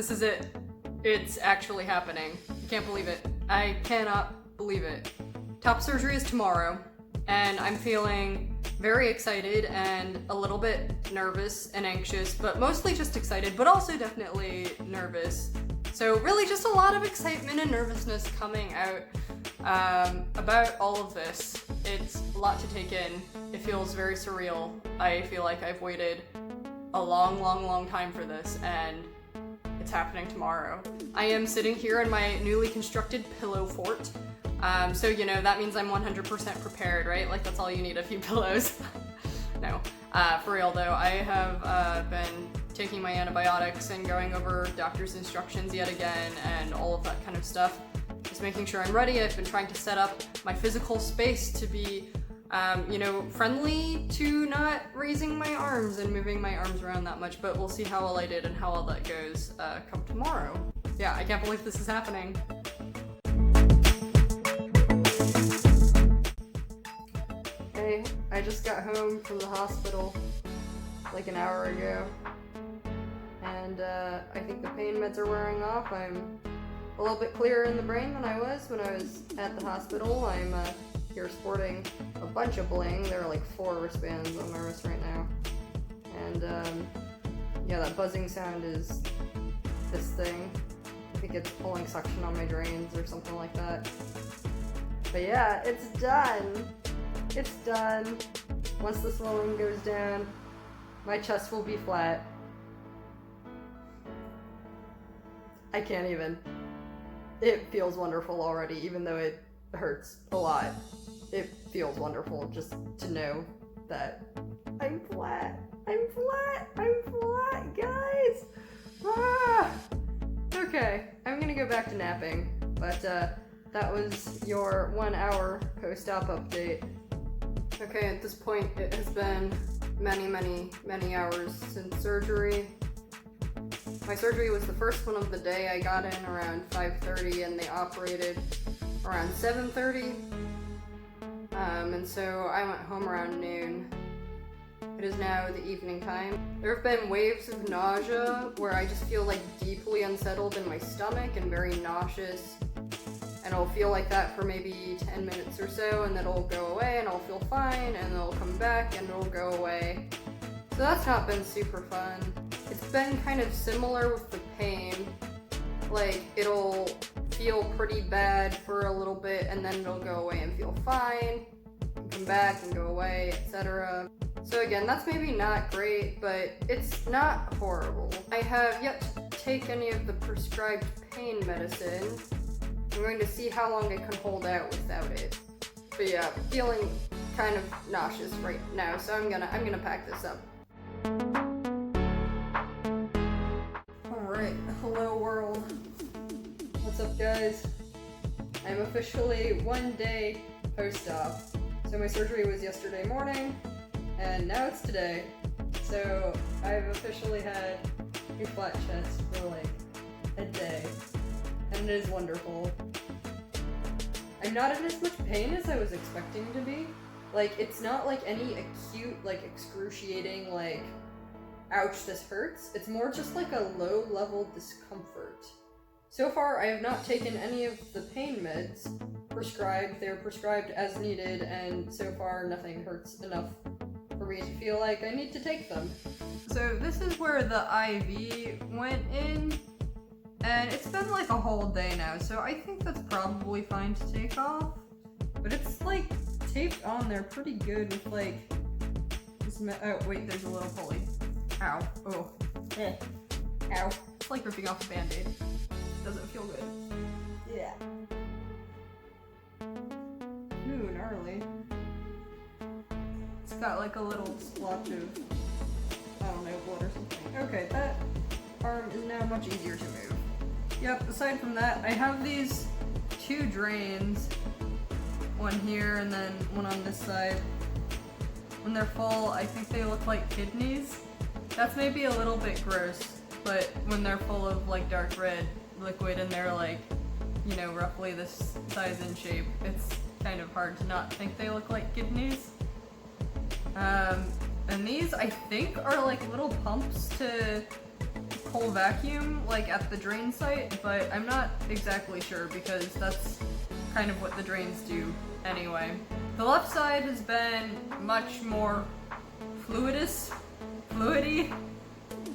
This is it. It's actually happening. I can't believe it. I cannot believe it. Top surgery is tomorrow, and I'm feeling very excited and a little bit nervous and anxious, but mostly just excited, but also definitely nervous. So really just a lot of excitement and nervousness coming out about all of this. It's a lot to take in. It feels very surreal. I feel like I've waited a long time for this, and it's happening tomorrow. I am sitting here in my newly constructed pillow fort. So, you know, that means I'm 100% prepared, right? Like, that's all you need, a few pillows. No, for real though, I have been taking my antibiotics and going over doctor's instructions yet again and all of that kind of stuff. Just making sure I'm ready. I've been trying to set up my physical space to be, you know, friendly to not raising my arms and moving my arms around that much, but we'll see how well I did and how all that goes come tomorrow. Yeah, I can't believe this is happening. Hey, I just got home from the hospital like an hour ago, and I think the pain meds are wearing off. I'm a little bit clearer in the brain than I was when I was at the hospital. I'm here sporting a bunch of bling. There are like 4 wristbands on my wrist right now, and yeah, that buzzing sound is this thing. I think it's pulling suction on my drains or something like that. But yeah, it's done. It's done. Once the swelling goes down, my chest will be flat. I can't even. It feels wonderful already, even though it hurts a lot. It feels wonderful just to know that I'm flat. I'm flat. I'm flat, guys. Ah! Okay, I'm gonna go back to napping, but that was your 1 hour post-op update. Okay, at this point it has been many hours since surgery. My surgery was the first one of the day. I got in around 5:30 and they operated around 7:30. And so I went home around noon. It is now the evening time. There have been waves of nausea where I just feel like deeply unsettled in my stomach and very nauseous. And it'll feel like that for maybe 10 minutes or so, and then it'll go away and I'll feel fine, and it'll come back and it'll go away. So that's not been super fun. It's been kind of similar with the pain. Like, it'll feel pretty bad for a little bit and then it'll go away and feel fine, and come back and go away, etc. So again, that's maybe not great, but it's not horrible. I have yet to take any of the prescribed pain medicine. I'm going to see how long I can hold out without it. But yeah, feeling kind of nauseous right now, so I'm gonna pack this up. Alright, hello world. What's up, guys? I'm officially 1 day post-op. So my surgery was yesterday morning, and now it's today. So I've officially had a flat chest for like a day. And it is wonderful. I'm not in as much pain as I was expecting to be. Like, it's not like any acute, like, excruciating, like, ouch, this hurts. It's more just like a low-level discomfort. So far, I have not taken any of the pain meds prescribed. They're prescribed as needed, and so far nothing hurts enough for me to feel like I need to take them. So this is where the IV went in. And it's been like a whole day now, so I think that's probably fine to take off. But it's like taped on there pretty good with like this oh wait, there's a little pulley. Ow. Oh. Eh. Ow. It's like ripping off a band-aid. Doesn't feel good. Yeah. Ooh, gnarly. It's got like a little splotch of, I don't know, blood or something. Okay, that arm is now much easier to move. Yep, aside from that, I have these 2 drains, one here and then one on this side. When they're full, I think they look like kidneys. That's maybe a little bit gross, but when they're full of like dark red liquid and they're like, you know, roughly this size and shape, it's kind of hard to not think they look like kidneys. And these, I think, are like little pumps to pull vacuum, like at the drain site, but I'm not exactly sure because that's kind of what the drains do anyway. The left side has been much more fluidy.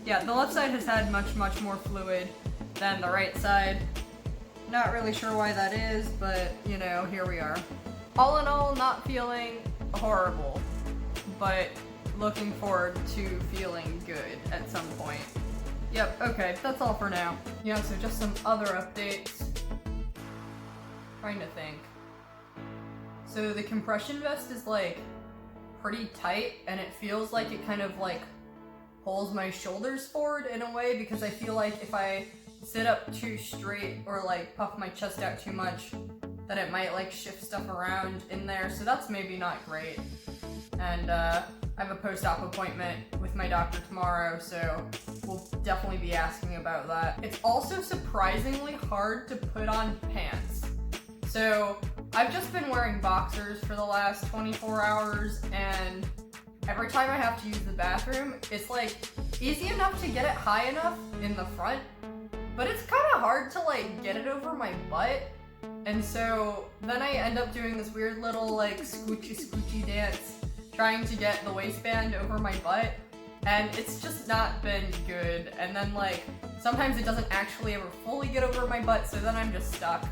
Yeah, the left side has had much more fluid than the right side. Not really sure why that is, but you know, here we are. All in all, not feeling horrible, but looking forward to feeling good at some point. Yep, okay, that's all for now. Yeah, so just some other updates. Trying to think. So the compression vest is like pretty tight, and it feels like it kind of like pulls my shoulders forward in a way, because I feel like if I sit up too straight or like puff my chest out too much, that it might like shift stuff around in there, so that's maybe not great. And I have a post-op appointment with my doctor tomorrow, so we'll definitely be asking about that. It's also surprisingly hard to put on pants. So I've just been wearing boxers for the last 24 hours, and every time I have to use the bathroom, it's like easy enough to get it high enough in the front, but it's kind of hard to like get it over my butt. And so then I end up doing this weird little like scoochy dance trying to get the waistband over my butt, and it's just not been good. And then like sometimes it doesn't actually ever fully get over my butt, so then I'm just stuck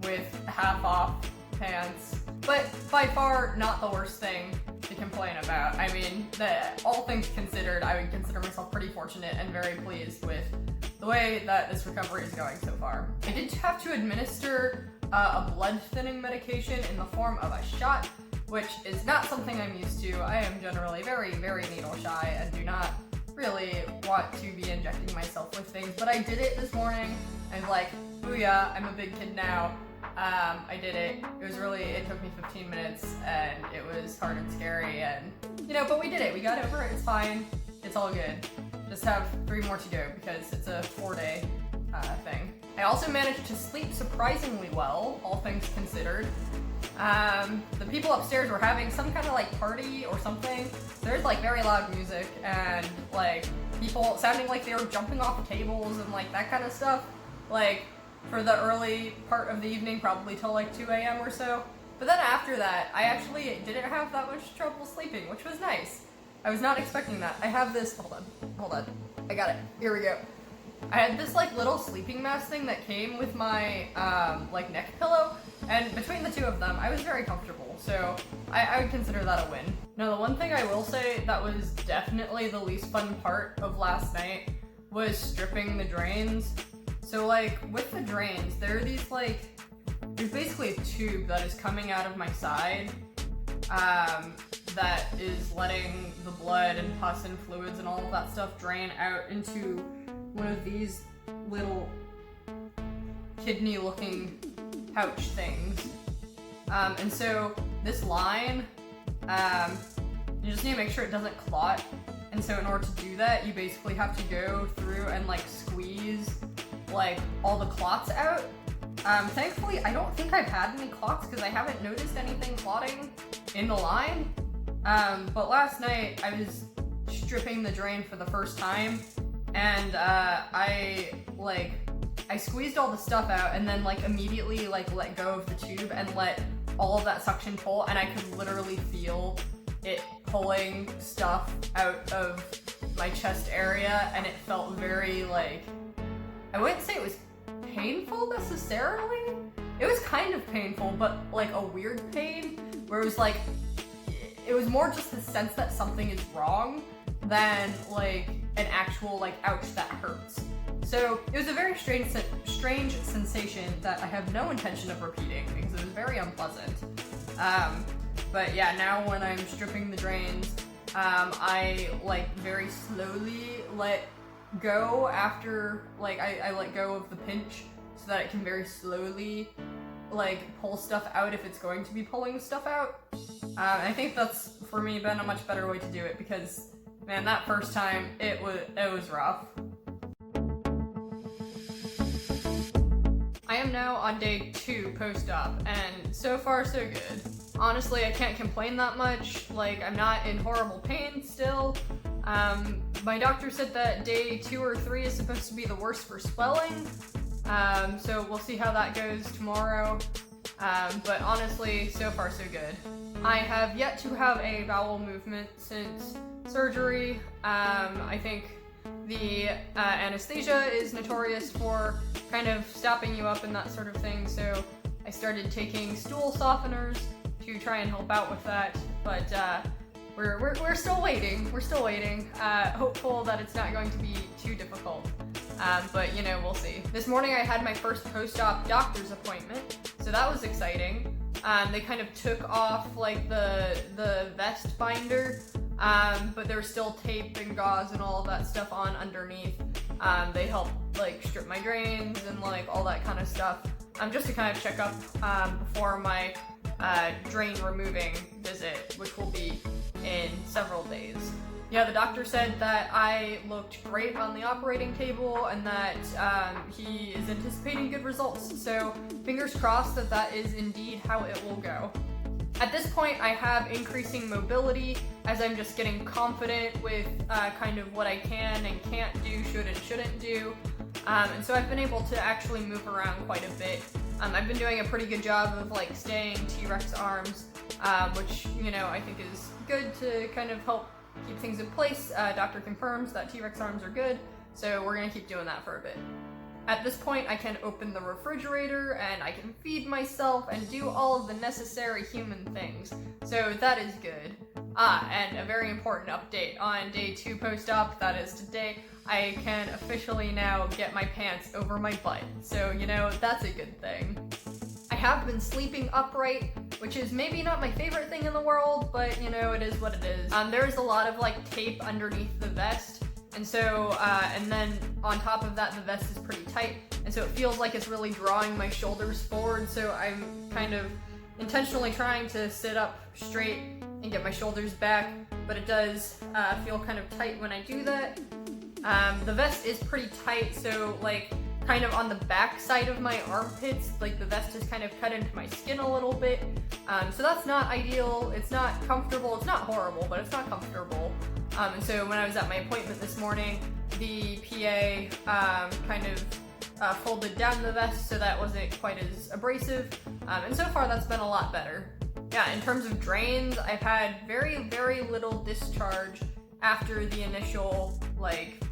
with half off pants. But by far not the worst thing to complain about. I mean, all things considered, I would consider myself pretty fortunate and very pleased with the way that this recovery is going so far. I did have to administer a blood thinning medication in the form of a shot, which is not something I'm used to. I am generally very needle shy and do not really want to be injecting myself with things, but I did it this morning and like, booyah, I'm a big kid now. I did it. It took me 15 minutes and it was hard and scary, and you know, but we did it. We got over it. It's fine. It's all good. Just have 3 more to go because it's a 4-day thing. I also managed to sleep surprisingly well, all things considered. The people upstairs were having some kind of like party or something. There's like very loud music and like people sounding like they were jumping off tables and like that kind of stuff. Like for the early part of the evening, probably till like 2 a.m. or so. But then after that, I actually didn't have that much trouble sleeping, which was nice. I was not expecting that. I have this, hold on. I got it, here we go. I had this like little sleeping mask thing that came with my like neck pillow, and between the two of them, I was very comfortable. So I would consider that a win. Now the one thing I will say that was definitely the least fun part of last night was stripping the drains. So like with the drains, there are these like, there's basically a tube that is coming out of my side that is letting the blood and pus and fluids and all of that stuff drain out into one of these little kidney looking pouch things. And so this line, you just need to make sure it doesn't clot. And so in order to do that, you basically have to go through and like squeeze like all the clots out. Thankfully, I don't think I've had any clots because I haven't noticed anything clotting in the line. But last night I was stripping the drain for the first time, and I squeezed all the stuff out and then like immediately like let go of the tube and let all of that suction pull, and I could literally feel it pulling stuff out of my chest area, and it felt very like, I wouldn't say it was painful necessarily. It was kind of painful, but like a weird pain where it was like, it was more just the sense that something is wrong than like an actual like ouch that hurts. So it was a very strange sensation that I have no intention of repeating because it was very unpleasant. But yeah, now when I'm stripping the drains, I like very slowly let go after, like I let go of the pinch so that it can very slowly like pull stuff out if it's going to be pulling stuff out. I think that's for me been a much better way to do it because man, that first time it was rough. I am now on day 2 post-op, and so far so good. Honestly, I can't complain that much. Like, I'm not in horrible pain still. My doctor said that day 2 or 3 is supposed to be the worst for swelling, so we'll see how that goes tomorrow. But honestly, so far so good. I have yet to have a bowel movement since surgery. I think the anesthesia is notorious for kind of stopping you up and that sort of thing, so I started taking stool softeners to try and help out with that, but we're still waiting. We're still waiting. Hopeful that it's not going to be too difficult. But you know, we'll see. This morning I had my first post-op doctor's appointment, so that was exciting. They kind of took off like the vest binder, but there's still tape and gauze and all of that stuff on underneath. They helped like strip my drains and like all that kind of stuff, just to kind of check up before my drain removing visit, which will be in several days. Yeah, the doctor said that I looked great on the operating table and that he is anticipating good results, so fingers crossed that that is indeed how it will go. At this point, I have increasing mobility as I'm just getting confident with kind of what I can and can't do, should and shouldn't do. And so I've been able to actually move around quite a bit. I've been doing a pretty good job of like staying T-Rex arms, which, you know, I think is good to kind of help keep things in place. Doctor confirms that T-Rex arms are good, so we're gonna keep doing that for a bit. At this point, I can open the refrigerator and I can feed myself and do all of the necessary human things, so that is good. And a very important update on day 2 post-op, that is today, I can officially now get my pants over my butt, so you know, that's a good thing. I have been sleeping upright, which is maybe not my favorite thing in the world, but you know, it is what it is. There's a lot of like tape underneath the vest, and so, and then on top of that, the vest is pretty tight, and so it feels like it's really drawing my shoulders forward, so I'm kind of intentionally trying to sit up straight and get my shoulders back, but it does feel kind of tight when I do that. The vest is pretty tight, so like kind of on the back side of my armpits, like the vest is kind of cut into my skin a little bit, so that's not ideal. It's not comfortable. It's not horrible, but it's not comfortable. And so when I was at my appointment this morning, the PA kind of folded down the vest so that wasn't quite as abrasive, and so far that's been a lot better. Yeah, in terms of drains, I've had very, very little discharge after the initial like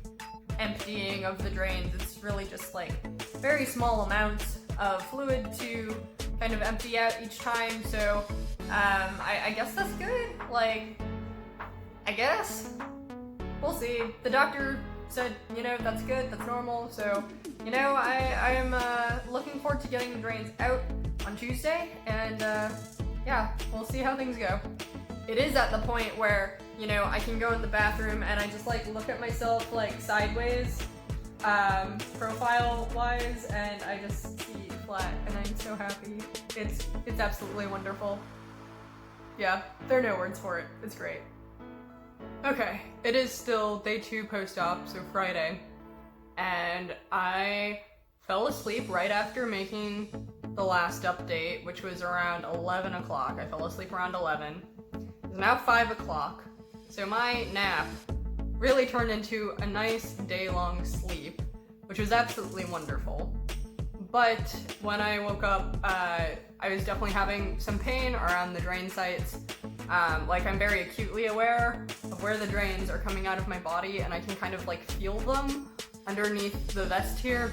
emptying of the drains. It's really just like very small amounts of fluid to kind of empty out each time, so I guess that's good. Like, I guess we'll see. The doctor said, you know, that's good, that's normal, so you know, I am looking forward to getting the drains out on Tuesday, and yeah, we'll see how things go. It is at the point where, you know, I can go in the bathroom and I just like look at myself like sideways, profile wise, and I just see flat, and I'm so happy. It's absolutely wonderful. Yeah, there are no words for it. It's great. Okay, it is still day 2 post-op, so Friday, and I fell asleep right after making the last update, which was around 11 o'clock. I fell asleep around 11. It's now 5 o'clock, so my nap really turned into a nice day-long sleep, which was absolutely wonderful. But when I woke up, I was definitely having some pain around the drain sites. Like, I'm very acutely aware of where the drains are coming out of my body, and I can kind of like feel them underneath the vest here.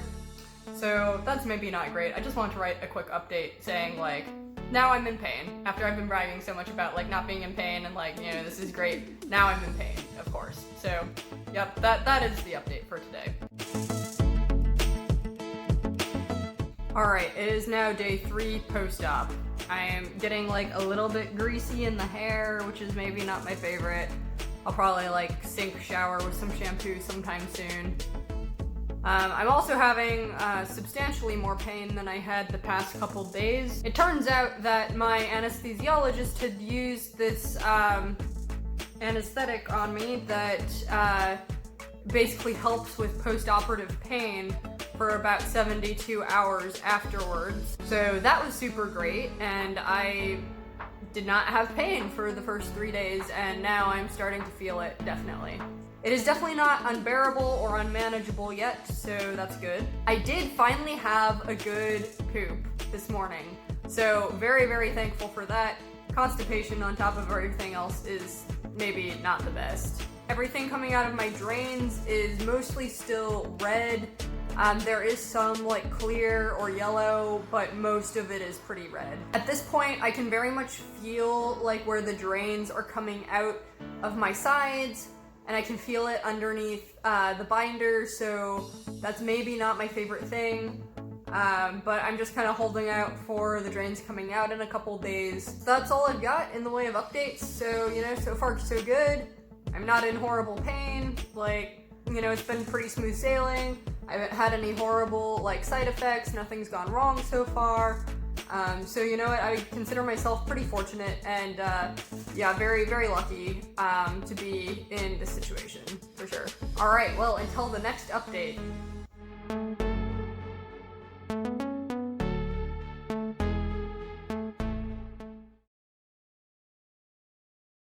So that's maybe not great. I just wanted to write a quick update saying like, now I'm in pain, after I've been bragging so much about like not being in pain and like, you know, this is great. Now I'm in pain, of course. So, yep, that is the update for today. Alright, it is now day 3 post-op. I am getting like a little bit greasy in the hair, which is maybe not my favorite. I'll probably like sink shower with some shampoo sometime soon. I'm also having substantially more pain than I had the past couple days. It turns out that my anesthesiologist had used this anesthetic on me that basically helps with post-operative pain for about 72 hours afterwards. So that was super great, and I did not have pain for the first 3 days, and now I'm starting to feel it, definitely. It is definitely not unbearable or unmanageable yet, so that's good. I did finally have a good poop this morning, so very, very thankful for that. Constipation on top of everything else is maybe not the best. Everything coming out of my drains is mostly still red. There is some like clear or yellow, but most of it is pretty red. At this point, I can very much feel like where the drains are coming out of my sides, and I can feel it underneath the binder, so that's maybe not my favorite thing. But I'm just kind of holding out for the drains coming out in a couple days. That's all I've got in the way of updates, so, you know, so far so good. I'm not in horrible pain, like, you know, it's been pretty smooth sailing. I haven't had any horrible, like, side effects, nothing's gone wrong so far. So, you know what, I consider myself pretty fortunate and, yeah, very, very lucky, to be in this situation, for sure. Alright, well, until the next update.